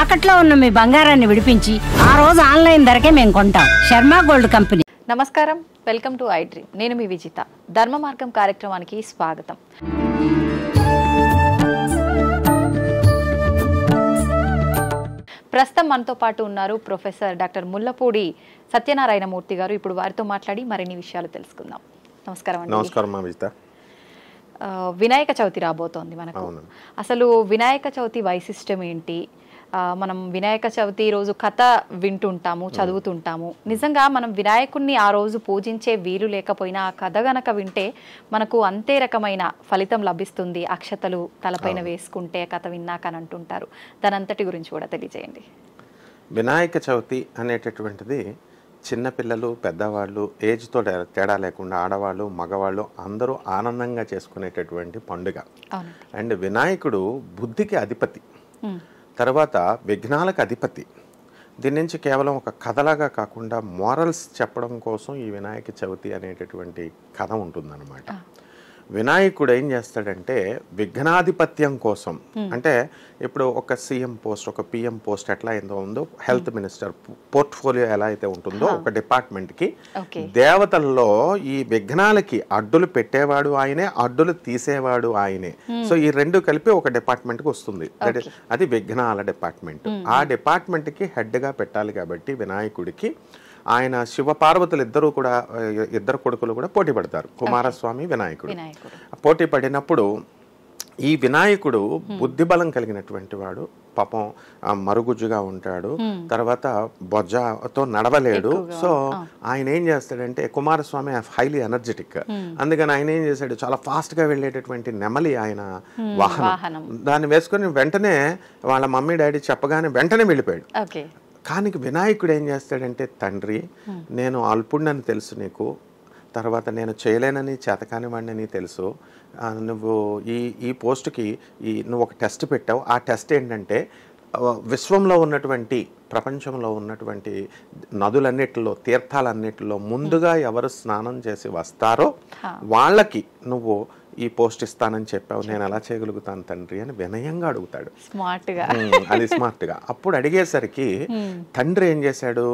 తాకట్లో ఉన్న మీ బంగారాన్ని విడిపించి ఆ రోజు ఆన్లైన్ ధరకే మేము కొంటాం. Sharma gold company. నమస్కారం, వెల్కమ్ టు iDream. నేను మీ విజిత. ధర్మ మార్గం కార్యక్రమానికి స్వాగతం. ప్రస్తుతం మనతో పాటు ఉన్నారు ప్రొఫెసర్ డాక్టర్ ముల్లపూడి సత్యనారాయణ మూర్తి గారు. ఇప్పుడు వారితో మాట్లాడి మరిన్ని విషయాలు తెలుసుకుందాం. నమస్కారం అండి. నమస్కారం విజిత. వినాయక చవితి రాబోతోంది మనకు. అసలు వినాయక చవితి వైశిష్టం ఏంటి? మనం వినాయక చవితి రోజు కథ వింటుంటాము, చదువుతుంటాము. నిజంగా మనం వినాయకుడిని ఆ రోజు పూజించే వీలు లేకపోయినా ఆ కథ గనక వింటే మనకు అంతే రకమైన ఫలితం లభిస్తుంది. అక్షతలు తలపైన వేసుకుంటే కథ విన్నాక అని అంటుంటారు. దానంతటి గురించి కూడా తెలియజేయండి. వినాయక చవితి అనేటటువంటిది చిన్నపిల్లలు, పెద్దవాళ్ళు, ఏజ్తో తేడా లేకుండా ఆడవాళ్ళు, మగవాళ్ళు అందరూ ఆనందంగా చేసుకునేటటువంటి పండుగ. అండ్ వినాయకుడు బుద్ధికి అధిపతి, తర్వాత విఘ్నాలకు అధిపతి. దీని నుంచి కేవలం ఒక కథలాగా కాకుండా మోరల్స్ చెప్పడం కోసం ఈ వినాయక చవితి అనేటటువంటి కథ ఉంటుందన్నమాట. వినాయకుడు ఏం చేస్తాడంటే విఘ్నాధిపత్యం కోసం, అంటే ఇప్పుడు ఒక సీఎం పోస్ట్, ఒక పిఎం పోస్ట్ ఎట్లా ఏందో ఉందో, హెల్త్ మినిస్టర్ పోర్ట్ఫోలియో ఎలా అయితే ఉంటుందో ఒక డిపార్ట్మెంట్కి, దేవతల్లో ఈ విఘ్నాలకి అడ్డులు పెట్టేవాడు ఆయనే, అడ్డులు తీసేవాడు ఆయనే. సో ఈ రెండు కలిపి ఒక డిపార్ట్మెంట్కి వస్తుంది. అది విఘ్నాల డిపార్ట్మెంట్. ఆ డిపార్ట్మెంట్కి హెడ్గా పెట్టాలి కాబట్టి వినాయకుడికి ఆయన శివపార్వతులు ఇద్దరు కొడుకులు కూడా పోటీ పడతారు. కుమారస్వామి, వినాయకుడు పోటీ పడినప్పుడు ఈ వినాయకుడు బుద్ధి బలం కలిగినటువంటి వాడు. పాపం మరుగుజ్జుగా ఉంటాడు, తర్వాత బొజ్జతో నడవలేడు. సో ఆయన ఏం చేస్తాడంటే, కుమారస్వామి హైలీ ఎనర్జెటిక్, అందుకని ఆయన ఏం చేశాడు, చాలా ఫాస్ట్గా వెళ్ళేటటువంటి నెమలి ఆయన వాహనం. దాన్ని వేసుకొని వెంటనే వాళ్ళ మమ్మీ డాడీ చెప్పగానే వెంటనే వెళ్ళిపోయాడు. కానీ వినాయకుడు ఏం చేస్తాడంటే, తండ్రి నేను అల్పుడినని తెలుసు నీకు, తర్వాత నేను చేయలేనని చేతకాని వాడిని తెలుసు, నువ్వు ఈ పోస్టుకి నువ్వు ఒక టెస్ట్ పెట్టావు. ఆ టెస్ట్ ఏంటంటే విశ్వంలో ఉన్నటువంటి, ప్రపంచంలో ఉన్నటువంటి నదులన్నిటిలో, తీర్థాలన్నిటిలో ముందుగా ఎవరు స్నానం చేసి వస్తారో వాళ్ళకి నువ్వు ఈ పోస్ట్ ఇస్తానని చెప్పావు, నేను ఎలా చేయగలుగుతాను తండ్రి అని వినయంగా అడుగుతాడు. అది స్మార్ట్గా. అప్పుడు అడిగేసరికి తండ్రి ఏం చేశాడు,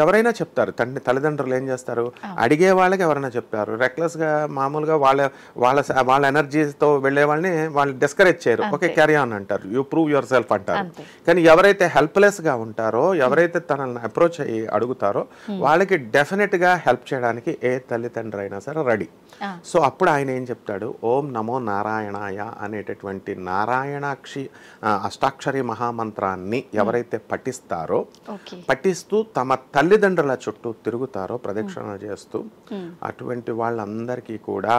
ఎవరైనా చెప్తారు, తల్లిదండ్రులు ఏం చేస్తారు, అడిగే వాళ్ళకి ఎవరైనా చెప్తారు. రెక్లెస్గా మామూలుగా వాళ్ళ ఎనర్జీతో వెళ్ళే వాళ్ళని వాళ్ళు డిస్కరేజ్ చేయరు. ఓకే క్యారీ ఆన్ అంటారు, యూ ప్రూవ్ యువర్ సెల్ఫ్ అంటారు. కానీ ఎవరైతే హెల్ప్లెస్గా ఉంటారో, ఎవరైతే తనని అప్రోచ్ అయ్యి అడుగుతారో వాళ్ళకి డెఫినెట్గా హెల్ప్ చేయడానికి ఏ తల్లిదండ్రులు అయినా సరే రెడీ. సో అప్పుడు ఆయన ఏం చెప్తాడు, ఓం నమో నారాయణాయ అనేటటువంటి అష్టాక్షరి మహామంత్రాన్ని ఎవరైతే పఠిస్తూ తమ తల్లిదండ్రుల చుట్టూ తిరుగుతారో, ప్రదక్షిణ చేస్తూ, అటువంటి వాళ్ళందరికీ కూడా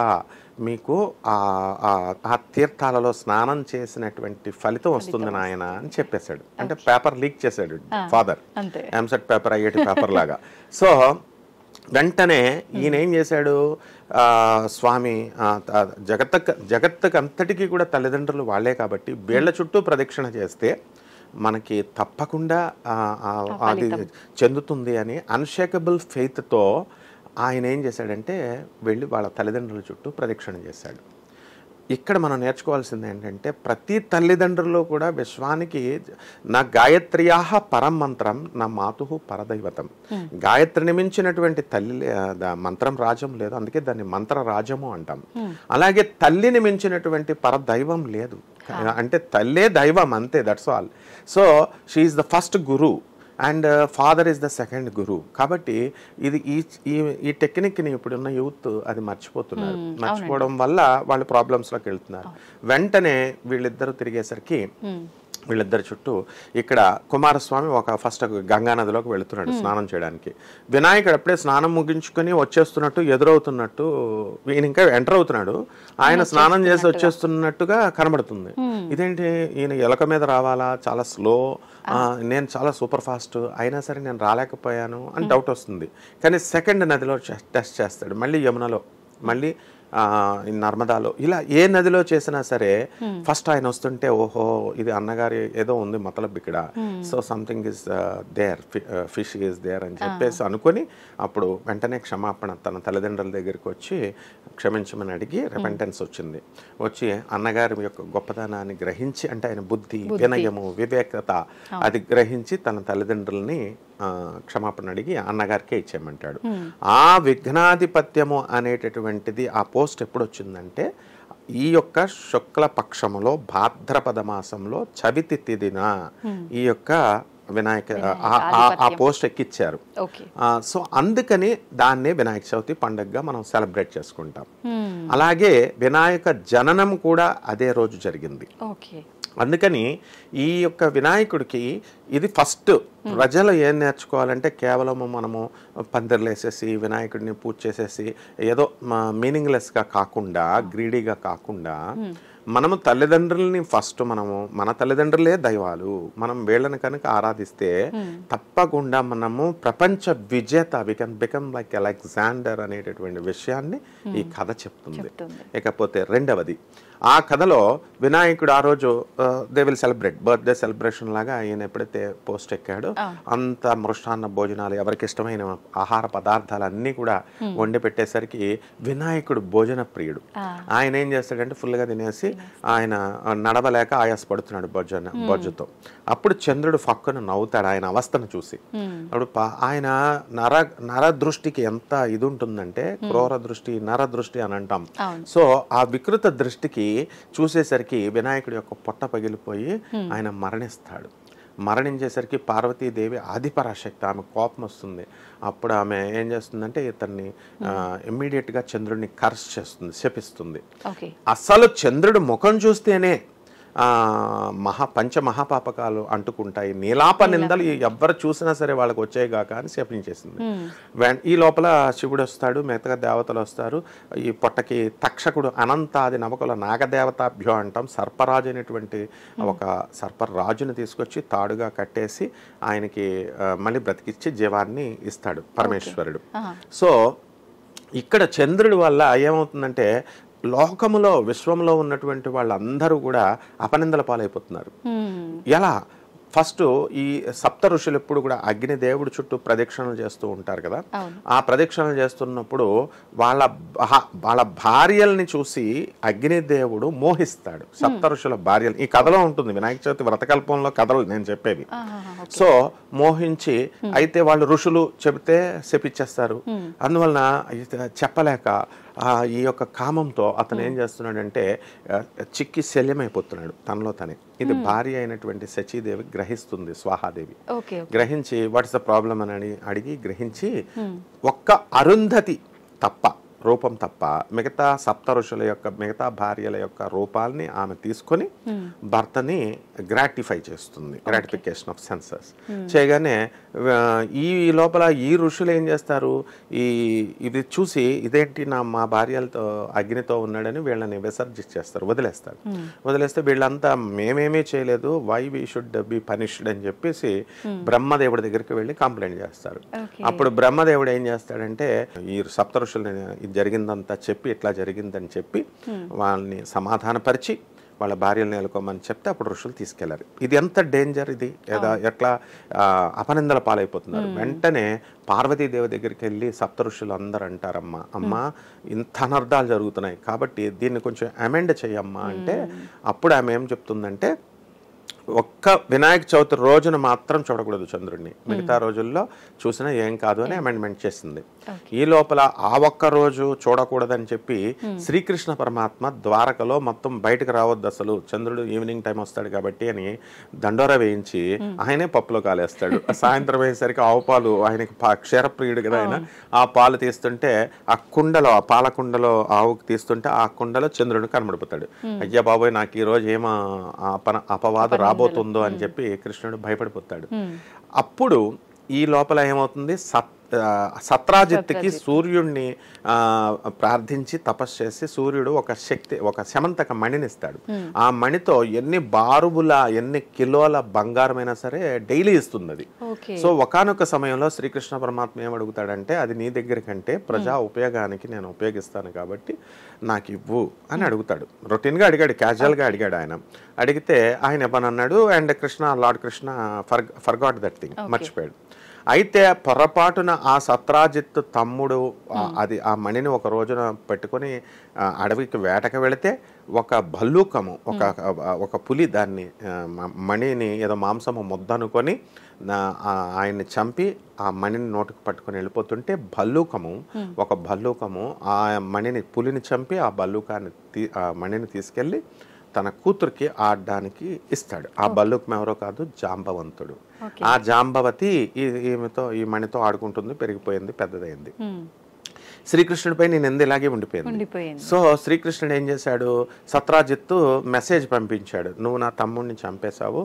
మీకు ఆ తీర్థాలలో స్నానం చేసినటువంటి ఫలితం వస్తుంది నాయన అని చెప్పేశాడు. అంటే పేపర్ లీక్ చేశాడు father, EAMCET paper, IIT paper లాగా. సో వెంటనే ఈయన ఏం చేశాడు, స్వామి జగత్తుకు అంతటికీ కూడా తల్లిదండ్రులు వాళ్ళే కాబట్టి వీళ్ళ చుట్టూ ప్రదక్షిణ చేస్తే మనకి తప్పకుండా అది చెందుతుంది అని అన్షేకబుల్ ఫెయిత్తో ఆయన ఏం చేశాడంటే వెళ్ళి వాళ్ళ తల్లిదండ్రుల చుట్టూ ప్రదక్షిణ చేశాడు. ఇక్కడ మనం నేర్చుకోవాల్సింది ఏంటంటే, ప్రతి తల్లిదండ్రులు కూడా విశ్వానికి నా గాయత్ర్యాహ పరం మంత్రం నా మాతు పరదైవతం. గాయత్రిని మించినటువంటి తల్లి మంత్రం రాజం లేదు, అందుకే దాన్ని మంత్రరాజము అంటాం. అలాగే తల్లిని మించినటువంటి పరదైవం లేదు, అంటే తల్లే దైవం అంతే, that's all. So she is the first guru and father is the second guru. కాబట్టి ఇది ఈ టెక్నిక్ని ఇప్పుడున్న యూత్ అది మర్చిపోతున్నారు. మర్చిపోవడం వల్ల వాళ్ళు ప్రాబ్లమ్స్లోకి వెళ్తున్నారు. వెంటనే వీళ్ళిద్దరూ తిరిగేసరికి వీళ్ళిద్దరి చుట్టూ ఇక్కడ కుమారస్వామి ఫస్ట్ గంగానదిలోకి వెళుతున్నాడు స్నానం చేయడానికి. వినాయకుడు అప్పుడే స్నానం ముగించుకొని వచ్చేస్తున్నట్టు, ఎదురవుతున్నట్టు, ఈయన ఇంకా ఎంటర్ అవుతున్నాడు, ఆయన స్నానం చేసి వచ్చేస్తున్నట్టుగా కనబడుతుంది. ఇదేంటి, ఈయన ఎలక మీద రావాలా, చాలా స్లో, నేను చాలా సూపర్ ఫాస్ట్, అయినా సరే నేను రాలేకపోయాను అని డౌట్ వస్తుంది. కానీ సెకండ్ నదిలో టెస్ట్ చేస్తాడు, మళ్ళీ యమునలో, మళ్ళీ ఈ నర్మదాలో ఇలా ఏ నదిలో చేసినా సరే ఫస్ట్ ఆయన వస్తుంటే ఓహో ఇది అన్నగారి ఏదో ఉంది మతలబ్ ఇక్కడ, so something is there, fish is there అని చెప్పేసి అనుకొని అప్పుడు వెంటనే క్షమాపణ తన తల్లిదండ్రుల దగ్గరికి వచ్చి క్షమించమని అడిగి రెపెంటెన్స్ వచ్చింది. వచ్చి అన్నగారి యొక్క గొప్పతనాన్ని గ్రహించి, అంటే ఆయన బుద్ధి, వినయము, వివేకత అది గ్రహించి తన తల్లిదండ్రుల్ని క్షమాపణ అడిగి అన్నగారికే ఇచ్చేయమంటాడు. ఆ విఘ్నాధిపత్యము అనేటటువంటిది ఆ పోస్ట్ ఎప్పుడు వచ్చిందంటే ఈ యొక్క శుక్ల పక్షములో భాద్రపద మాసంలో చవితి తిథిన ఈ యొక్క వినాయక ఆ పోస్ట్ ఎక్కిచ్చారు. సో అందుకని దాన్నే వినాయక చవితి పండుగగా మనం సెలబ్రేట్ చేసుకుంటాం. అలాగే వినాయక జననం కూడా అదే రోజు జరిగింది. అందుకని ఈ యొక్క వినాయకుడికి ఇది ఫస్ట్ ప్రజలు ఏం నేర్చుకోవాలంటే కేవలం మనము పందిర్లు వేసేసి వినాయకుడిని పూజ చేసేసి ఏదో మీనింగ్లెస్గా కాకుండా, గ్రీడీగా కాకుండా మనము తల్లిదండ్రులని ఫస్ట్ మనము మన తల్లిదండ్రులే దైవాలు, మనం వీళ్ళని కనుక ఆరాధిస్తే తప్పకుండా మనము ప్రపంచ విజేత, we can become like Alexander అనేటటువంటి విషయాన్ని ఈ కథ చెప్తుంది. ఇకపోతే రెండవది, ఆ కథలో వినాయకుడు ఆ రోజు they will celebrate birthday celebration లాగా ఆయన ఎప్పుడైతే పోస్ట్ ఎక్కాడో అంత మృష్టాన్న భోజనాలు, ఎవరికి ఇష్టమైన ఆహార పదార్థాలు అన్నీ కూడా వండి పెట్టేసరికి వినాయకుడు భోజన ప్రియుడు. ఆయన ఏం చేస్తాడంటే ఫుల్గా తినేసి ఆయన నడవలేక ఆయాసపడుతున్నాడు బొజ్జతో. అప్పుడు చంద్రుడు ఫక్కున నవ్వుతాడు ఆయన అవస్థను చూసి. అప్పుడు ఆయన నర దృష్టికి ఎంత ఇది ఉంటుందంటే క్రూర దృష్టి, నర దృష్టి అని అంటాం. సో ఆ వికృత దృష్టికి చూసేసరికి వినాయకుడి యొక్క పొట్ట పగిలిపోయి ఆయన మరణిస్తాడు. మరణించేసరికి పార్వతీదేవి ఆదిపరాశక్తి, ఆమె కోపం వస్తుంది. అప్పుడు ఆమె ఏం చేస్తుందంటే ఇతన్ని ఇమ్మీడియట్గా చంద్రుడిని కర్స్ చేస్తుంది, శపిస్తుంది. అసలు చంద్రుడు ముఖం చూస్తేనే పంచమహాపాపకాలు అంటుకుంటాయి, నీలాప నిందలు ఎవ్వరు చూసినా సరే వాళ్ళకి వచ్చేగాక అని శపించేసింది. ఈ లోపల శివుడు వస్తాడు, మిగతా దేవతలు వస్తారు. ఈ పొట్టకి తక్షకుడు అనంతాది నవకుల నాగదేవతాభ్యో అంటాం, సర్పరాజు అనేటువంటి ఒక సర్పరాజుని తీసుకొచ్చి తాడుగా కట్టేసి ఆయనకి మళ్ళీ బ్రతికిచ్చి జీవాన్ని ఇస్తాడు పరమేశ్వరుడు. సో ఇక్కడ చంద్రుడి వల్ల ఏమవుతుందంటే లోకములో, విశ్వంలో ఉన్నటువంటి వాళ్ళందరూ కూడా అపనిందల పాలైపోతున్నారు. ఎలా? ఫస్ట్ ఈ సప్త ఋషులు ఎప్పుడు కూడా అగ్నిదేవుడు చుట్టూ ప్రదక్షిణలు చేస్తూ ఉంటారు కదా. ఆ ప్రదక్షిణలు చేస్తున్నప్పుడు వాళ్ళ భార్యల్ని చూసి అగ్నిదేవుడు మోహిస్తాడు సప్త ఋషుల భార్యలు. ఈ కథలో ఉంటుంది, వినాయక చవితి వ్రతకల్పంలో కథలు నేను చెప్పేవి. సో మోహించి అయితే వాళ్ళు ఋషులు చెబితే శపిచ్చేస్తారు. అందువలన చెప్పలేక ఈ యొక్క కామంతో అతను ఏం చేస్తున్నాడంటే చిక్కి శల్యమైపోతున్నాడు తనలో తనే. ఇది భార్య అయినటువంటి శచీదేవి గ్రహిస్తుంది, స్వాహాదేవి గ్రహించి వాట్స్ ద ప్రాబ్లం అని అడిగి గ్రహించి ఒక్క అరుంధతి తప్ప, రూపం తప్ప మిగతా సప్త ఋషుల యొక్క మిగతా భార్యల యొక్క రూపాలని ఆమె తీసుకొని భర్తని గ్రాటిఫై చేస్తుంది, గ్రాటిఫికేషన్ ఆఫ్ సెన్సెస్ చేయగానే ఈ లోపల ఈ ఋషులు ఏం చేస్తారు, ఇది చూసి ఇదేంటి మా భార్యలతో అగ్నితో ఉన్నాడని వీళ్ళని విసర్జించేస్తారు, వదిలేస్తారు. వదిలేస్తే వీళ్ళంతా మేమేమీ చేయలేదు, why we should be punished అని చెప్పేసి బ్రహ్మదేవుడి దగ్గరికి వెళ్ళి కంప్లైంట్ చేస్తారు. అప్పుడు బ్రహ్మదేవుడు ఏం చేస్తాడంటే ఈ సప్త ఋషులని జరిగిందంతా చెప్పి ఇట్లా జరిగిందని చెప్పి వాళ్ళని సమాధానపరిచి వాళ్ళ భార్యలు నెలకోమని చెప్తే అప్పుడు ఋషులు తీసుకెళ్లారు. ఇది ఎంత డేంజర్, ఇది ఎట్లా అపనిందల పాలైపోతున్నారు. వెంటనే పార్వతీదేవి దగ్గరికి వెళ్ళి సప్త ఋషులు అందరూ అంటారమ్మా, అమ్మ ఇంత అనర్థాలు జరుగుతున్నాయి కాబట్టి దీన్ని కొంచెం అమెండ్ చెయ్యమ్మా అంటే అప్పుడు ఆమె ఏం చెప్తుందంటే ఒక్క వినాయక చవితి రోజున మాత్రం చూడకూడదు చంద్రుడిని, మిగతా రోజుల్లో చూసినా ఏం కాదు అని అమెండ్మెంట్ చేసింది. ఈ లోపల ఆ ఒక్క రోజు చూడకూడదని చెప్పి శ్రీకృష్ణ పరమాత్మ ద్వారకలో మొత్తం బయటకు రావద్దు అసలు, చంద్రుడు ఈవినింగ్ టైం వస్తాడు కాబట్టి అని దండోరా వేయించి ఆయనే పప్పులో కాలేస్తాడు. సాయంత్రం అయ్యేసరికి ఆవు పాలు, ఆయనకి క్షీరప్రియుడు కదా ఆయన, ఆ పాలు తీస్తుంటే ఆ కుండలో, ఆ పాల కుండలో ఆవుకు తీస్తుంటే ఆ కుండలో చంద్రుడు కనబడిపోతాడు. అయ్యా బాబోయ్ నాకు ఈ రోజు ఏమో అపవాదు రాబోతుందో అని చెప్పి కృష్ణుడు భయపడిపోతాడు. అప్పుడు ఈ లోపల ఏమవుతుంది, సత్రాజిత్తుకి సూర్యుడిని ప్రార్థించి తపస్సు చేసి సూర్యుడు ఒక శమంతక మణిని ఇస్తాడు. ఆ మణితో ఎన్ని బారుబుల ఎన్ని కిలోల బంగారమైనా సరే డైలీ ఇస్తుంది అది. సో ఒకానొక సమయంలో శ్రీకృష్ణ పరమాత్మ ఏం అడుగుతాడంటే, అది నీ దగ్గర కంటే ప్రజా ఉపయోగానికి నేను ఉపయోగిస్తాను కాబట్టి నాకు ఇవ్వు అని అడుగుతాడు. రొటీన్గా అడిగాడు, క్యాజువల్గా అడిగాడు. ఆయన అడిగితే ఆయన ఇవ్వనన్నాడు. And lord Krishna forgot that thing, మర్చిపోయాడు. అయితే పొరపాటున ఆ సత్రాజిత్ తమ్ముడు అది ఆ మణిని ఒక రోజున పెట్టుకొని అడవికి వేటకు వెళితే ఒక భల్లూకము ఒక పులి దాన్ని మణిని ఏదో మాంసము ముద్దనుకొని ఆయన్ని చంపి ఆ మణిని నోటికి పట్టుకొని వెళ్ళిపోతుంటే ఒక భల్లూకము ఆ పులిని చంపి ఆ మణిని తీసుకెళ్ళి తన కూతురికి ఆడడానికి ఇస్తాడు. ఆ బల్లుకం ఎవరో కాదు, జాంబవంతుడు. ఆ జాంబవతి ఈ మణితో ఆడుకుంటుంది, పెరిగిపోయింది, పెద్దదైంది. శ్రీకృష్ణుడిపై నేను ఇలాగే ఉండిపోయింది. సో శ్రీకృష్ణుడు ఏం చేశాడు, సత్రాజిత్తు మెసేజ్ పంపించాడు, నువ్వు నా తమ్ముడిని చంపేశావు,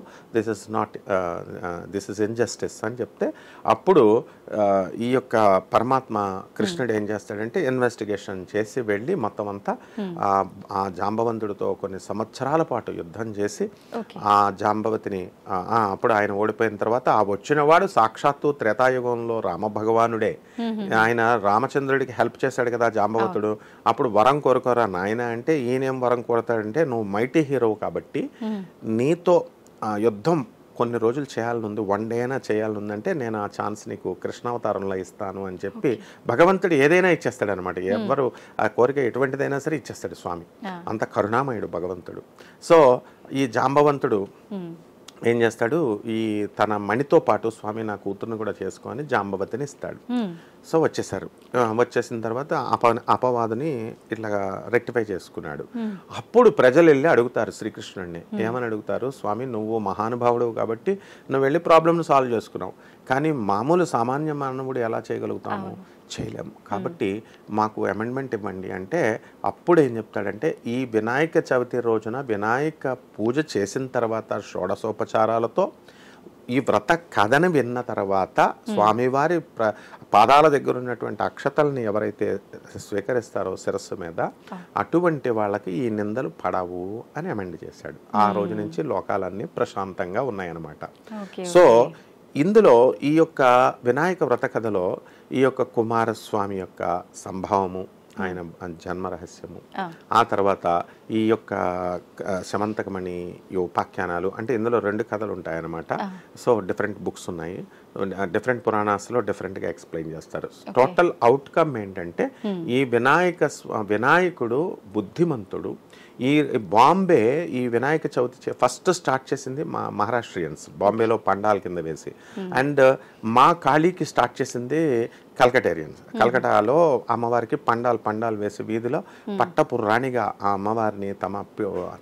దిస్ ఇస్ ఇన్జస్టిస్ అని చెప్తే, అప్పుడు ఈ యొక్క పరమాత్మ కృష్ణుడు ఏం చేస్తాడంటే ఇన్వెస్టిగేషన్ చేసి వెళ్ళి మొత్తం అంతా ఆ జాంబవంతుడితో కొన్ని సంవత్సరాల పాటు యుద్ధం చేసి ఆ జాంబవతిని అప్పుడు ఆయన ఓడిపోయిన తర్వాత ఆ వచ్చినవాడు సాక్షాత్తు త్రేతాయుగంలో రామ భగవానుడే. ఆయన రామచంద్రుడికి హెల్ప్ చేశాడు కదా జాంబవతుడు. అప్పుడు వరం కోరుకోరా నాయన అంటే, ఈయనేం వరం కోరతాడంటే, నువ్వు మైటీ హీరో కాబట్టి నీతో యుద్ధం కొన్ని రోజులు చేయాలనుంది, 1 డే అయినా చేయాలనుందంటే నేను ఆ ఛాన్స్ నీకు కృష్ణావతారంలో ఇస్తాను అని చెప్పి భగవంతుడు ఏదైనా ఇచ్చేస్తాడు అనమాట. ఎవరు ఆ కోరిక ఎటువంటిదైనా సరే ఇచ్చేస్తాడు స్వామి, అంత కరుణామయుడు భగవంతుడు. సో ఈ జాంబవంతుడు ఏం చేస్తాడు, ఈ తన మణితో పాటు స్వామి నా కూతురుని కూడా చేసుకొని జాంబవతిని ఇస్తాడు. సో వచ్చేసిన తర్వాత అపవాదుని ఇట్లా రెక్టిఫై చేసుకున్నాడు. అప్పుడు ప్రజలు వెళ్ళి అడుగుతారు శ్రీకృష్ణుడిని, ఏమని అడుగుతారు, స్వామి నువ్వు మహానుభావుడు కాబట్టి నువ్వు వెళ్ళి ప్రాబ్లమ్ని సాల్వ్ చేసుకున్నావు, కానీ మామూలు సామాన్య మానవుడు ఎలా చేయగలుగుతాము, చేయలేము, కాబట్టి మాకు అమెండ్మెంట్ ఇవ్వండి అంటే, అప్పుడు ఏం చెప్తాడంటే, ఈ వినాయక చవితి రోజున వినాయక పూజ చేసిన తర్వాత షోడశోపచారాలతో ఈ వ్రత కథను విన్న తర్వాత స్వామివారి పాదాల దగ్గర ఉన్నటువంటి అక్షతల్ని ఎవరైతే స్వీకరిస్తారో శిరస్సు మీద, అటువంటి వాళ్ళకి ఈ నిందలు పడవు అని అమెండ్ చేశాడు. ఆ రోజు నుంచి లోకాలన్నీ ప్రశాంతంగా ఉన్నాయన్నమాట. సో ఇందులో ఈ యొక్క వినాయక వ్రత కథలో ఈ యొక్క కుమారస్వామి యొక్క సంభవము, ఆయన జన్మ రహస్యము, ఆ తర్వాత ఈ యొక్క శమంతకమణి ఈ ఉపాఖ్యానాలు, అంటే ఇందులో 2 కథలు ఉంటాయన్నమాట. సో డిఫరెంట్ బుక్స్ ఉన్నాయి, డిఫరెంట్ పురాణాస్లో డిఫరెంట్గా ఎక్స్ప్లెయిన్ చేస్తారు. టోటల్ అవుట్కమ్ ఏంటంటే, ఈ వినాయకుడు బుద్ధిమంతుడు. ఈ బాంబే ఈ వినాయక చవితి ఫస్ట్ స్టార్ట్ చేసింది మా మహారాష్ట్రియన్స్, బాంబేలో పండాల కింద వేసి. అండ్ మా కాళీకి స్టార్ట్ చేసింది కల్కటేరియన్స్. కల్కటాలో అమ్మవారికి పండాలు వేసి వీధిలో పట్టపు రాణిగా ఆ అమ్మవారిని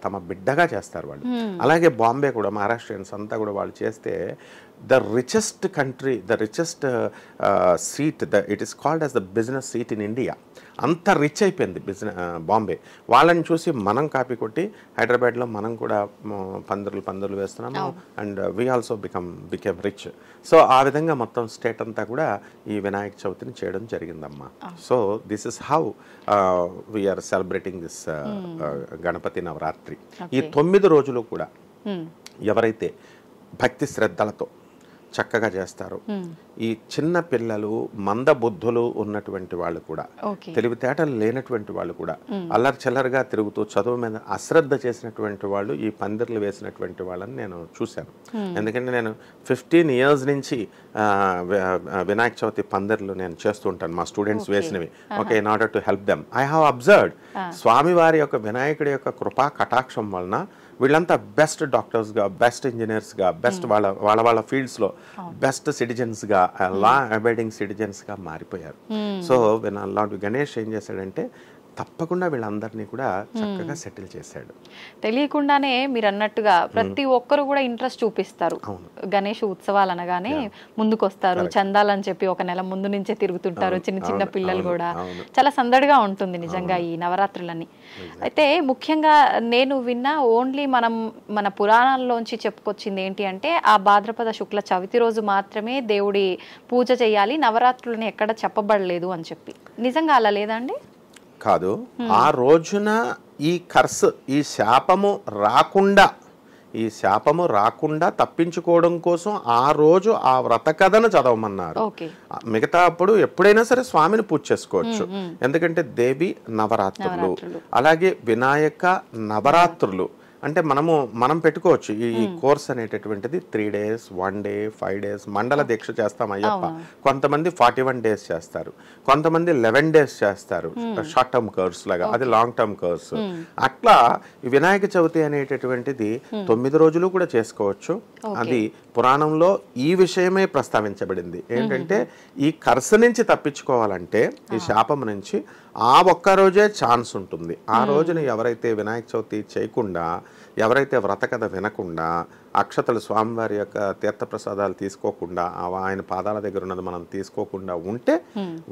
తమ బిడ్డగా చేస్తారు వాళ్ళు. అలాగే బాంబే కూడా మహారాష్ట్రియన్స్ అంతా కూడా వాళ్ళు చేస్తే the richest country, the richest seat, it is called as the business seat in India. అంత రిచ్ అయిపోయింది బాంబే. వాళ్ళని చూసి మనం కాపీ కొట్టి హైదరాబాద్లో మనం కూడా పందిర్లు వేస్తున్నాము. And we also became rich. So ఆ విధంగా మొత్తం స్టేట్ అంతా కూడా ఈ వినాయక చవితిని చేయడం జరిగిందమ్మా. So this is how we are celebrating this Ganapati Navaratri. ఈ 9 రోజులు కూడా ఎవరైతే భక్తి శ్రద్ధలతో చక్కగా చేస్తారు, ఈ చిన్న పిల్లలు మంద బుద్ధులు ఉన్నటువంటి వాళ్ళు కూడా, తెలివితేటలు లేనటువంటి వాళ్ళు కూడా, అల్లరి చిల్లరగా తిరుగుతూ చదువు మీద అశ్రద్ధ చేసినటువంటి వాళ్ళు ఈ పందిర్లు వేసినటువంటి వాళ్ళని నేను చూశాను. ఎందుకంటే నేను 15 years నుంచి వినాయక చవితి పందిర్లు నేను చేస్తూ ఉంటాను, మా స్టూడెంట్స్ వేసినవి. Okay, in order to help them I have observed స్వామివారి యొక్క వినాయకుడి యొక్క కృపా కటాక్షం వలన వీళ్ళంతా బెస్ట్ డాక్టర్స్గా, బెస్ట్ ఇంజనీర్స్గా, బెస్ట్ వాళ్ళ ఫీల్డ్స్లో బెస్ట్ సిటిజన్స్గా, లా అబైడింగ్ సిటిజన్స్గా మారిపోయారు. సో లార్డ్ గణేష్ ఏం చేశాడంటే, తప్పకుండా వీళ్ళందరినీ కూడా చక్కగా సెటిల్ చేశాడు. తెలియకుండానే మీరు అన్నట్టుగా ప్రతి ఒక్కరు కూడా ఇంట్రెస్ట్ చూపిస్తారు. గణేష్ ఉత్సవాలు అనగానే ముందుకొస్తారు, చందాలని చెప్పి ఒక నెల ముందు నుంచే తిరుగుతుంటారు. చిన్న చిన్న పిల్లలు కూడా చాలా సందడిగా ఉంటుంది నిజంగా ఈ నవరాత్రులన్నీ. అయితే ముఖ్యంగా నేను విన్నా ఓన్లీ మన పురాణాల్లోంచి చెప్పుకొచ్చింది ఏంటి అంటే ఆ భాద్రపద శుక్ల చవితి రోజు మాత్రమే దేవుడి పూజ చేయాలి, నవరాత్రులని ఎక్కడ చెప్పబడలేదు అని చెప్పి. నిజంగా అలా లేదండి? కాదు, ఆ రోజున ఈ కర్స్, ఈ శాపము రాకుండా తప్పించుకోవడం కోసం ఆ రోజు ఆ వ్రత కథను చదవమన్నారు. మిగతా అప్పుడు ఎప్పుడైనా సరే స్వామిని పూజ చేసుకోవచ్చు, ఎందుకంటే దేవి నవరాత్రులు, అలాగే వినాయక నవరాత్రులు. అంటే మనం పెట్టుకోవచ్చు ఈ కోర్స్ అనేటటువంటిది 3 days, 1 day, 5 days మండల దీక్ష చేస్తాం అయ్యప్ప. కొంతమంది 41 days చేస్తారు, కొంతమంది 11 days చేస్తారు, షార్ట్ టర్మ్ కోర్స్ లాగా, అది లాంగ్ టర్మ్ కోర్స్. అట్లా ఈ వినాయక చవితి అనేటటువంటిది 9 రోజులు కూడా చేసుకోవచ్చు. అది పురాణంలో ఈ విషయమే ప్రస్తావించబడింది. ఏంటంటే ఈ కర్స నుంచి తప్పించుకోవాలంటే, ఈ శాపం నుంచి ఆ ఒక్క రోజే ఛాన్స్ ఉంటుంది. ఆ రోజున ఎవరైతే వినాయక చవితి చేయకుండా, ఎవరైతే వ్రత కథ వినకుండా, అక్షతలు స్వామివారి యొక్క తీర్థప్రసాదాలు తీసుకోకుండా, ఆయన పాదాల దగ్గర ఉన్నది మనం తీసుకోకుండా ఉంటే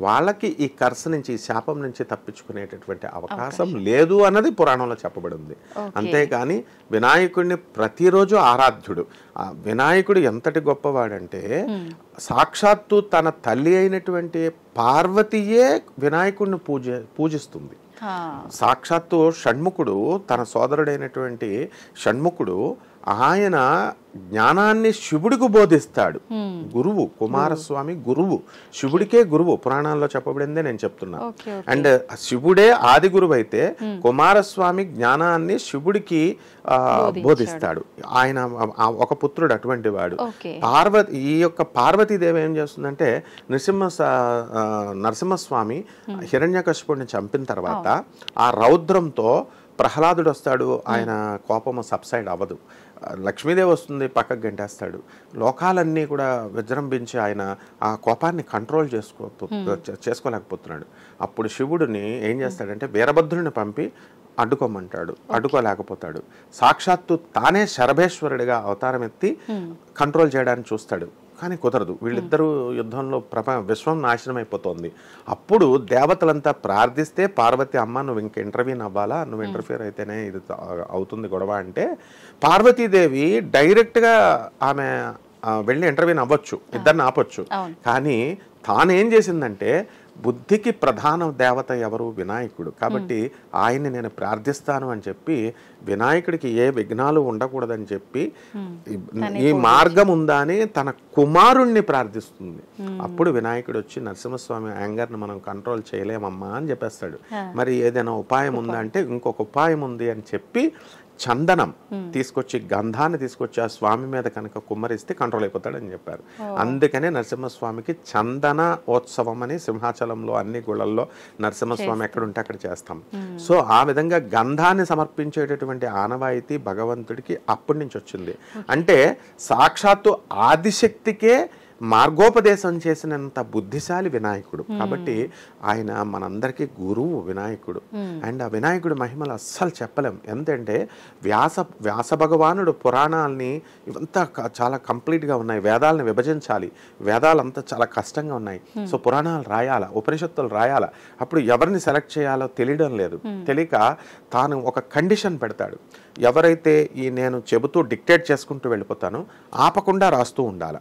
వాళ్ళకి ఈ కర్స నుంచి, ఈ శాపం నుంచి తప్పించుకునేటటువంటి అవకాశం లేదు అన్నది పురాణంలో చెప్పబడింది. అంతేకాని వినాయకుడిని ప్రతిరోజు ఆరాధ్యుడు. వినాయకుడు ఎంతటి గొప్పవాడంటే సాక్షాత్తు తన తల్లి అయినటువంటి పార్వతీయే వినాయకుడిని పూజిస్తుంది. సాక్షాత్తు షణ్ముఖుడు, తన సోదరుడైనటువంటి షణ్ముఖుడు, ఆయన జ్ఞానాన్ని శివుడికి బోధిస్తాడు. గురువు, కుమారస్వామి గురువు, శివుడికే గురువు. పురాణాల్లో చెప్పబడిందే నేను చెప్తున్నా. అండ్ శివుడే ఆది గురువు అయితే కుమారస్వామి జ్ఞానాన్ని శివుడికి బోధిస్తాడు. ఆయన ఒక పుత్రుడు అటువంటి వాడు. ఈ యొక్క పార్వతీదేవి ఏం చేస్తుందంటే, నరసింహస్వామి హిరణ్యకశిపుడిని చంపిన తర్వాత ఆ రౌద్రంతో ప్రహ్లాదుడు వస్తాడు, ఆయన కోపము సబ్సైడ్ అవ్వదు. లక్ష్మీదేవి వస్తుంది, పక్కకు గంటేస్తాడు. లోకాలన్నీ కూడా విజృంభించి ఆయన ఆ కోపాన్ని కంట్రోల్ చేసుకోలేకపోతున్నాడు. అప్పుడు శివుడిని ఏం చేస్తాడంటే వీరభద్రుని పంపి అడ్డుకోమంటాడు. అడ్డుకోలేకపోతాడు. సాక్షాత్తు తానే శరభేశ్వరుడిగా అవతారం ఎత్తి కంట్రోల్ చేయడానికి చూస్తాడు, కానీ కుదరదు. వీళ్ళిద్దరూ యుద్ధంలో విశ్వం నాశనం అయిపోతుంది. అప్పుడు దేవతలంతా ప్రార్థిస్తే, పార్వతి అమ్మ నువ్వు ఇంక ఇంటర్వ్యూన్ అవ్వాలా, నువ్వు ఇంటర్ఫియర్ అయితేనే ఇది అవుతుంది గొడవ అంటే, పార్వతీదేవి డైరెక్ట్గా ఆమె వెళ్ళి ఇంటర్వ్యూన్ అవ్వచ్చు, ఇద్దరిని ఆపొచ్చు. కానీ తానేం చేసిందంటే, బుద్ధికి ప్రధాన దేవత ఎవరు? వినాయకుడు. కాబట్టి ఆయన్ని నేను ప్రార్థిస్తాను అని చెప్పి, వినాయకుడికి ఏ విఘ్నాలు ఉండకూడదని చెప్పి ఈ మార్గం ఉందా అని తన కుమారుణ్ణి ప్రార్థిస్తుంది. అప్పుడు వినాయకుడు వచ్చి, నరసింహస్వామి యాంగర్ని మనం కంట్రోల్ చేయలేమమ్మా అని చెప్పేస్తాడు. మరి ఏదైనా ఉపాయం ఉందా అంటే, ఇంకొక ఉపాయం ఉంది అని చెప్పి చందనం తీసుకొచ్చి, గంధాన్ని తీసుకొచ్చి ఆ స్వామి మీద కనుక కుమ్మరిస్తే కంట్రోల్ అయిపోతాడని చెప్పారు. అందుకనే నరసింహస్వామికి చందన ఉత్సవం అని సింహాచలంలో అన్ని గుళ్ళల్లో నరసింహస్వామి ఎక్కడుంటే అక్కడ చేస్తాం. సో ఆ విధంగా గంధాన్ని సమర్పించేటటువంటి ఆనవాయితీ భగవంతుడికి అప్పటి నుంచి వచ్చింది. అంటే సాక్షాత్తు ఆదిశక్తికే మార్గోపదేశం చేసినంత బుద్ధిశాలి వినాయకుడు. కాబట్టి ఆయన మనందరికీ వినాయకుడు. అండ్ ఆ వినాయకుడి మహిమలు అస్సలు చెప్పలేం. ఎందుకంటే వ్యాస భగవానుడు పురాణాలని ఇవంతా చాలా కంప్లీట్గా ఉన్నాయి. వేదాలను విభజించాలి, వేదాలంతా చాలా కష్టంగా ఉన్నాయి. సో పురాణాలు రాయాలా, ఉపనిషత్తులు రాయాలా, అప్పుడు ఎవరిని సెలెక్ట్ చేయాలో తెలియడం లేదు. తెలియక తాను ఒక కండిషన్ పెడతాడు. ఎవరైతే నేను చెబుతూ డిక్టేట్ చేసుకుంటూ వెళ్ళిపోతానో ఆపకుండా రాస్తూ ఉండాలి.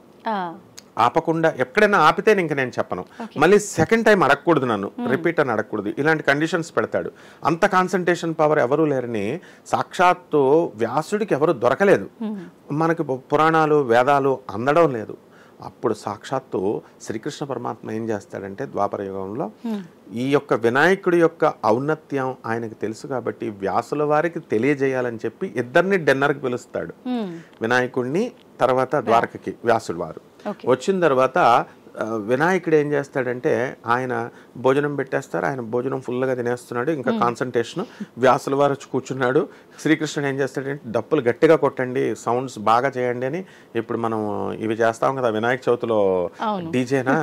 ఆపకుండా ఎక్కడైనా ఆపితే ఇంక నేను చెప్పను, మళ్ళీ సెకండ్ టైం అడగకూడదు, నన్ను రిపీట్ అని అడగకూడదు, ఇలాంటి కండిషన్స్ పెడతాడు. అంత కాన్సన్ట్రేషన్ పవర్ ఎవరు లేరని సాక్షాత్తు వ్యాసుడికి ఎవరు దొరకలేదు. మనకి పురాణాలు వేదాలు అందడం లేదు. అప్పుడు సాక్షాత్తు శ్రీకృష్ణ పరమాత్మ ఏం చేస్తాడంటే, ద్వాపర యుగంలో ఈ యొక్క వినాయకుడి యొక్క ఔన్నత్యం ఆయనకు తెలుసు కాబట్టి వ్యాసుల వారికి తెలియజేయాలని చెప్పి ఇద్దరిని డిన్నర్కి పిలుస్తాడు. వినాయకుడిని, తర్వాత ద్వారకకి వ్యాసుడు వారు వచ్చిన తర్వాత వినాయకుడు ఏం చేస్తాడంటే ఆయన భోజనం పెట్టేస్తారు, ఆయన భోజనం ఫుల్గా తినేస్తున్నాడు, ఇంకా కాన్సన్ట్రేషన్. వ్యాసుల వారు వచ్చి కూర్చున్నాడు. శ్రీకృష్ణుడు ఏం చేస్తాడంటే డప్పులు గట్టిగా కొట్టండి, సౌండ్స్ బాగా చేయండి అని. ఇప్పుడు మనం ఇవి చేస్తాం కదా వినాయక చవితిలో డీజేనా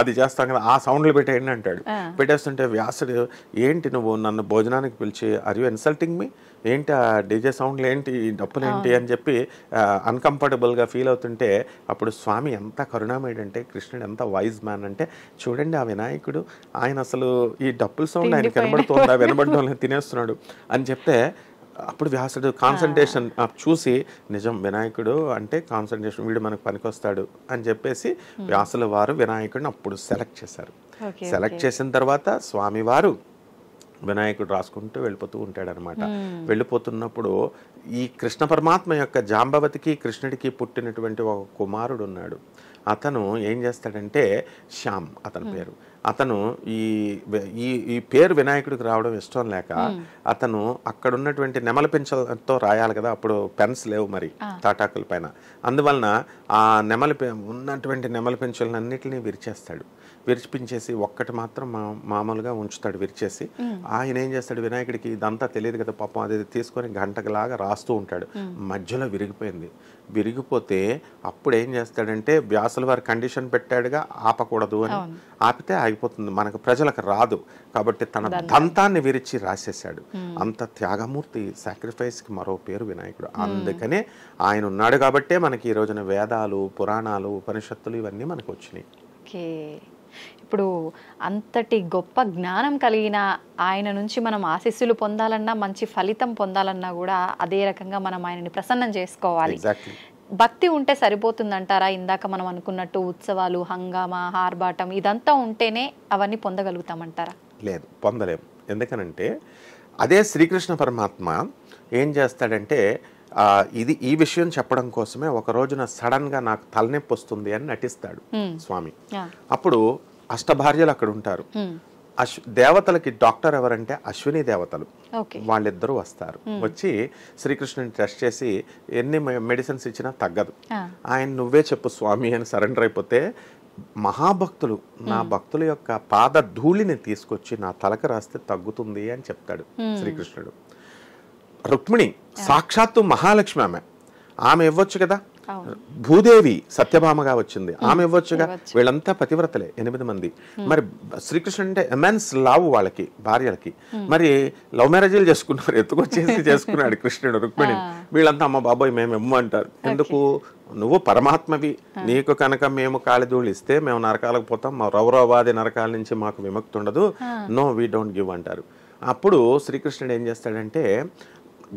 అది చేస్తాం కదా, ఆ సౌండ్లు పెట్టేయండి అంటాడు. పెట్టేస్తుంటే వ్యాసుడు ఏంటి నువ్వు నన్ను భోజనానికి పిలిచి ఆర్ యు ఇన్సల్టింగ్ మీ, ఏంటి ఆ డీజే సౌండ్లు ఏంటి, ఈ డప్పులు ఏంటి అని చెప్పి అన్కంఫర్టబుల్గా ఫీల్ అవుతుంటే అప్పుడు స్వామి ఎంత కరుణామయుడు అంటే, కృష్ణుడు ఎంత వైజ్ మ్యాన్ అంటే, చూడండి ఆ వినాయకుడు ఆయన అసలు ఈ డప్పుల సౌండ్ ఆయన కనబడుతుందా, వినబడడం తినేస్తున్నాడు అని చెప్తే అప్పుడు వ్యాసుడు కాన్సన్ట్రేషన్ చూసి నిజం వినాయకుడు అంటే కాన్సన్ట్రేషన్, వీడు మనకు పనికొస్తాడు అని చెప్పేసి వ్యాసుల వారు వినాయకుడిని అప్పుడు సెలెక్ట్ చేశారు. సెలెక్ట్ చేసిన తర్వాత స్వామివారు వినాయకుడు రాసుకుంటూ వెళ్ళిపోతూ ఉంటాడు అనమాట. వెళ్ళిపోతున్నప్పుడు ఈ కృష్ణ పరమాత్మ యొక్క జాంబవతికి కృష్ణుడికి పుట్టినటువంటి ఒక కుమారుడు ఉన్నాడు. అతను ఏం చేస్తాడంటే శ్యామ్ అతని పేరు. అతను ఈ ఈ పేరు వినాయకుడికి రావడం ఇష్టం లేక అతను అక్కడ ఉన్నటువంటి నెమల పెన్సిల్తో రాయాలి కదా, అప్పుడు పెన్స్ లేవు మరి తాటాకుల పైన. అందువలన ఆ ఉన్నటువంటి నెమల పెన్సిల్నన్నిటినీ విరిచేస్తాడు. విరిచిపించేసి ఒక్కటి మాత్రం మామూలుగా ఉంచుతాడు విరిచేసి. ఆయన ఏం చేస్తాడు, వినాయకుడికి ఇదంతా తెలియదు కదా పాపం, అది తీసుకొని గంటలాగా రాస్తూ ఉంటాడు. మధ్యలో విరిగిపోయింది. విరిగిపోతే అప్పుడు ఏం చేస్తాడంటే వ్యాసుల వారి కండిషన్ పెట్టాడుగా ఆపకూడదు అని. ఆపితే ఆగిపోతుంది, మనకు ప్రజలకు రాదు కాబట్టి తన దంతాన్ని విరిచి రాసేసాడు. అంత త్యాగమూర్తి, సాక్రిఫైస్కి మరో పేరు వినాయకుడు. అందుకనే ఆయన ఉన్నాడు కాబట్టే మనకి ఈ రోజున వేదాలు, పురాణాలు, ఉపనిషత్తులు ఇవన్నీ మనకు వచ్చినాయి. ఇప్పుడు అంతటి గొప్ప జ్ఞానం కలిగిన ఆయన నుంచి మనం ఆశీస్సులు పొందాలన్నా, మంచి ఫలితం పొందాలన్నా కూడా అదే రకంగా మనం ఆయనని ప్రసన్నం చేసుకోవాలి. భక్తి ఉంటే సరిపోతుందంటారా? ఇందాక మనం అనుకున్నట్టు ఉత్సవాలు, హంగామా, ఆర్భాటం ఇదంతా ఉంటేనే అవన్నీ పొందగలుగుతామంటారా? లేదు, పొందలేము. ఎందుకనంటే అదే శ్రీకృష్ణ పరమాత్మ ఏం చేస్తాడంటే ఈ విషయం చెప్పడం కోసమే ఒక రోజున సడన్ గా నాకు తలనొప్పి వస్తుంది అని నటిస్తాడు స్వామి. అప్పుడు అష్టభార్యలు అక్కడ ఉంటారు. దేవతలకి డాక్టర్ ఎవరంటే అశ్విని దేవతలు, వాళ్ళిద్దరూ వస్తారు. వచ్చి శ్రీకృష్ణుని టెస్ట్ చేసి ఎన్ని మెడిసిన్స్ ఇచ్చినా తగ్గదు. ఆయన నువ్వే చెప్పు స్వామి అని సరెండర్ అయిపోతే మహాభక్తులు నా భక్తుల యొక్క పాద ధూళిని తీసుకొచ్చి నా తలకు రాస్తే తగ్గుతుంది అని చెప్తాడు శ్రీకృష్ణుడు. రుక్మిణి సాక్షాత్తు మహాలక్ష్మి, ఆమె ఇవ్వచ్చు కదా. భూదేవి సత్యభామగా వచ్చింది, ఆమె ఇవ్వచ్చుగా. వీళ్ళంతా పతివ్రతలే 8 మంది. మరి శ్రీకృష్ణుడు అంటే ఎమెన్స్ లవ్ వాళ్ళకి, భార్యలకి. మరి లవ్ మ్యారేజీలు చేసుకున్నారు, ఎత్తుకొచ్చేసి చేసుకున్నాడు కృష్ణుడు రుక్మిణి. వీళ్ళంతా అమ్మ బాబోయ్ మేము ఇమ్మంటారు. ఎందుకు? నువ్వు పరమాత్మవి, నీకు కనుక మేము కాళిధూళి ఇస్తే మేము నరకాలకు పోతాం, మా రౌరవాది నరకాల నుంచి మాకు విముక్తి ఉండదు, నో వీ డోంట్ గివ్ అంటారు. అప్పుడు శ్రీకృష్ణుడు ఏం చేస్తాడంటే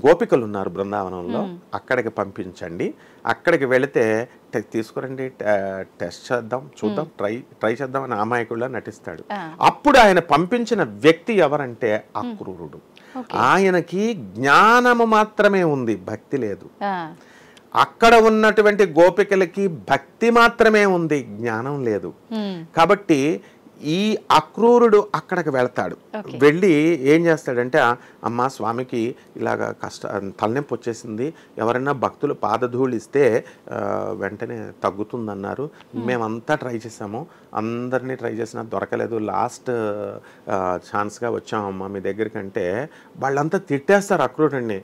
గోపికలు ఉన్నారు బృందావనంలో, అక్కడికి పంపించండి, అక్కడికి వెళితే తీసుకురండి, టెస్ట్ చేద్దాం, చూద్దాం, ట్రై చేద్దాం అని అమాయకుడిలా నటిస్తాడు. అప్పుడు ఆయన పంపించిన వ్యక్తి ఎవరంటే అక్రూరుడు. ఆయనకి జ్ఞానము మాత్రమే ఉంది, భక్తి లేదు. అక్కడ ఉన్నటువంటి గోపికలకి భక్తి మాత్రమే ఉంది, జ్ఞానం లేదు. కాబట్టి ఈ అక్రూరుడు అక్కడికి వెళ్తాడు. వెళ్ళి ఏం చేస్తాడంటే అమ్మ స్వామికి ఇలాగా తలనొప్పి వచ్చేసింది, ఎవరైనా భక్తులు పాదధూళి ఇస్తే వెంటనే తగ్గుతుందన్నారు, మేమంతా ట్రై చేసాము, అందరినీ ట్రై చేసినా దొరకలేదు, లాస్ట్ ఛాన్స్గా వచ్చామమ్మా మీ దగ్గరికి అంటే వాళ్ళంతా తిట్టేస్తారు అక్రూరుడిని.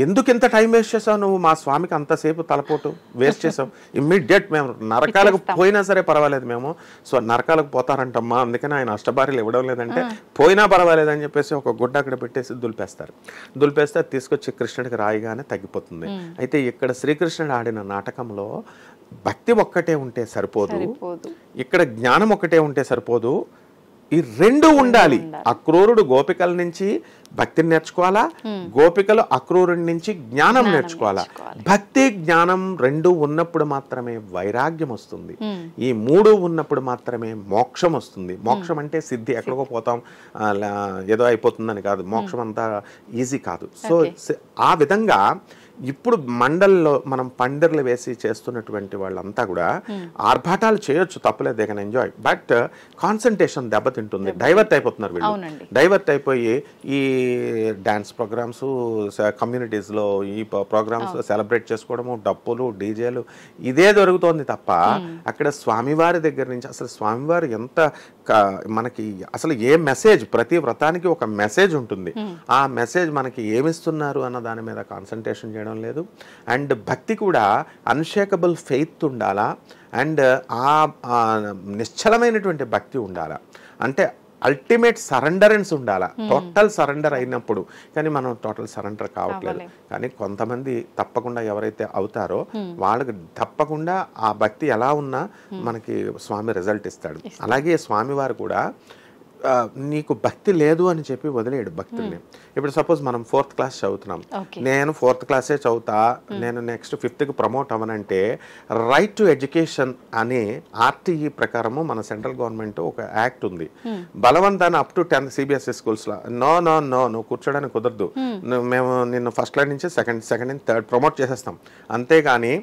ఎందుకు ఇంత టైం వేస్ట్ చేసావు నువ్వు, మా స్వామికి అంతసేపు తలపోటు వేస్ట్ చేసావు, ఇమ్మీడియట్ మేము నరకాలకు పోయినా సరే పర్వాలేదు, మేము సో నరకాలకు పోతారంటమ్మా, అందుకని ఆయన అష్టభార్యలు ఇవ్వడం లేదంటే పోయినా పర్వాలేదని చెప్పేసి ఒక గుడ్డ అక్కడ పెట్టేసి దులిపేస్తారు. దులిపేస్తే అది తీసుకొచ్చి కృష్ణుడికి రాయిగానే తగ్గిపోతుంది. అయితే ఇక్కడ శ్రీకృష్ణుడు ఆడిన నాటకంలో భక్తి ఒక్కటే ఉంటే సరిపోదు, ఇక్కడ జ్ఞానం ఒక్కటే ఉంటే సరిపోదు, ఈ రెండు ఉండాలి. అక్రూరుడు గోపికల నుంచి భక్తిని నేర్చుకోవాలా, గోపికలు అక్రూరుడి నుంచి జ్ఞానం నేర్చుకోవాలా. భక్తి జ్ఞానం రెండు ఉన్నప్పుడు మాత్రమే వైరాగ్యం వస్తుంది, ఈ మూడు ఉన్నప్పుడు మాత్రమే మోక్షం వస్తుంది. మోక్షం అంటే సిద్ధి, ఎక్కడికో పోతాం ఏదో అయిపోతుందని కాదు, మోక్షం అంతా ఈజీ కాదు. సో ఆ విధంగా ఇప్పుడు మండల్లో మనం పందిర్లు వేసి చేస్తున్నటువంటి వాళ్ళంతా కూడా ఆర్భాటాలు చేయొచ్చు, తప్పలేదు, they can enjoy, but concentration దెబ్బతింటుంది, డైవర్ట్ అయిపోతున్నారు వీళ్ళు. డైవర్ట్ అయిపోయి ఈ డాన్స్ ప్రోగ్రామ్స్, కమ్యూనిటీస్లో ఈ ప్రోగ్రామ్స్ సెలబ్రేట్ చేసుకోవడము, డప్పులు, డీజేలు, ఇదే దొరుకుతోంది తప్ప అక్కడ స్వామివారి దగ్గర నుంచి అసలు స్వామివారు ఎంత మనకి అసలు ఏ మెసేజ్, ప్రతి వ్రతానికి ఒక మెసేజ్ ఉంటుంది, ఆ మెసేజ్ మనకి ఏమిస్తున్నారు అన్న దాని మీద కాన్సన్ట్రేషన్ చేయడం లేదు. అండ్ భక్తి కూడా అన్షేకబుల్ ఫెయిత్ ఉండాలా, అండ్ ఆ నిశ్చలమైనటువంటి భక్తి ఉండాలా, అంటే అల్టిమేట్ సరెండరెన్స్ ఉండాలా, టోటల్ సరెండర్ అయినప్పుడు. కానీ మనం టోటల్ సరెండర్ కావట్లేదు. కానీ కొంతమంది తప్పకుండా ఎవరైతే అవుతారో వాళ్ళకి తప్పకుండా ఆ భక్తి ఎలా ఉన్నా మనకి స్వామి రిజల్ట్ ఇస్తాడు. అలాగే స్వామివారు కూడా నీకు భక్తి లేదు అని చెప్పి వదిలేడు భక్తుల్ని. ఇప్పుడు సపోజ్ మనం 4th క్లాస్ చదువుతున్నాం, నేను 4th క్లాసే చదువుతా, నేను నెక్స్ట్ 5th ప్రమోట్ అవ్వనంటే రైట్ టు ఎడ్యుకేషన్ అనే ఆర్టీఈ ప్రకారము మన సెంట్రల్ గవర్నమెంట్ ఒక యాక్ట్ ఉంది. బలవంతాన్ని up to 10th CBSE schools లో నో నో నో నువ్వు కూర్చోడానికి కుదరదు, మేము నిన్ను ఫస్ట్ క్లాస్ నుంచి సెకండ్ అండ్ థర్డ్ ప్రమోట్ చేసేస్తాం, అంతేగాని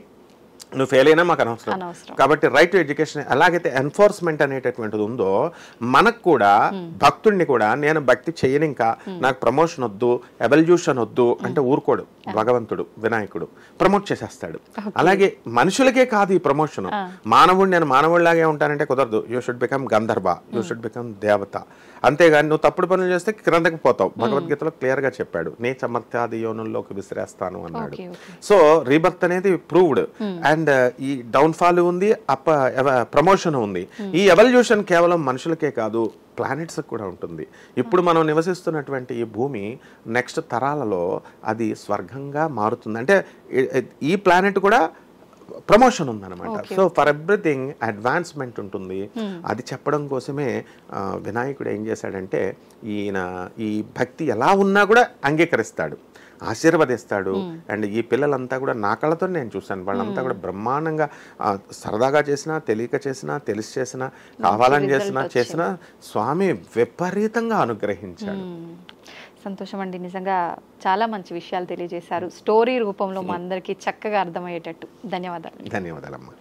నువ్వు ఫెయిల్ అయినా మాకు అనవసరం. కాబట్టి రైట్ టు ఎడ్యుకేషన్ ఎలాగైతే ఎన్ఫోర్స్మెంట్ అనేటటువంటిది ఉందో, మనకు కూడా భక్తుడిని కూడా నేను భక్తి చేయను, ఇంకా నాకు ప్రమోషన్ వద్దు, ఎవల్యూషన్ వద్దు అంటే ఊరుకోడు భగవంతుడు, వినాయకుడు ప్రమోట్ చేసేస్తాడు. అలాగే మనుషులకే కాదు ఈ ప్రమోషన్, మానవుడు నేను మానవుడిలాగే ఉంటానంటే కుదరదు. You should become Gandharva, you should become దేవత, అంతేగాని నువ్వు తప్పుడు పనులు చేస్తే క్రిందకి పోతావు. భగవద్గీతలో క్లియర్ గా చెప్పాడు, నీ చమర్త్యాది యోనుల్లోకి విసిరేస్తాను అన్నాడు. సో రీబర్త్ అనేది ప్రూవ్డ్, అండ్ ఈ డౌన్ ఫాల్ ఉంది, ప్రమోషన్ ఉంది. ఈ ఎవల్యూషన్ కేవలం మనుషులకే కాదు, ప్లానెట్స్ కూడా ఉంటుంది. ఇప్పుడు మనం నివసిస్తున్నటువంటి ఈ భూమి నెక్స్ట్ తరాలలో అది స్వర్గంగా మారుతుంది. అంటే ఈ ప్లానెట్ కూడా ప్రమోషన్ ఉందన్నమాట. సో ఫర్ ఎవ్రీథింగ్ అడ్వాన్స్మెంట్ ఉంటుంది. అది చెప్పడం కోసమే వినాయకుడు ఏం చేశాడంటే, ఈయన ఈ భక్తి ఎలా ఉన్నా కూడా అంగీకరిస్తాడు, ఆశీర్వదిస్తాడు. అండ్ ఈ పిల్లలంతా కూడా నా కళ్ళతో నేను చూశాను, వాళ్ళంతా కూడా బ్రహ్మాండంగా సరదాగా చేసినా, తెలియక చేసినా, తెలిసి చేసినా, కావాలని చేసినా స్వామి విపరీతంగా అనుగ్రహించాడు. సంతోషం అండి, నిజంగా చాలా మంచి విషయాలు తెలియజేశారు, స్టోరీ రూపంలో మా అందరికీ చక్కగా అర్థమయ్యేటట్టు. ధన్యవాదాలు. ధన్యవాదాలమ్మా.